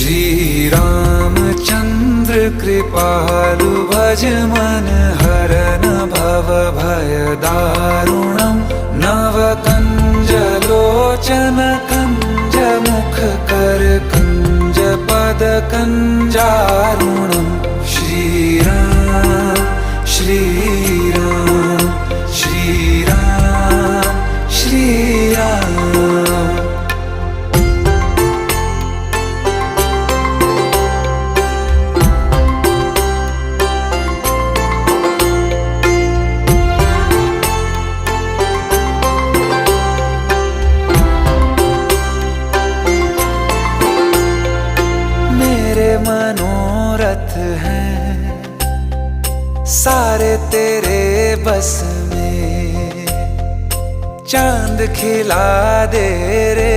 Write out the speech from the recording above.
श्री रामचंद्र कृपालु भज मन हरन भव भय दारुणम नव कंज लोचन कंज मुख कर कंज पद कंजारुणम श्री राम श्री राम श्री राम श्री राम। मेरे मनोरथ हैं सारे तेरे बस में, चांद खिला दे रे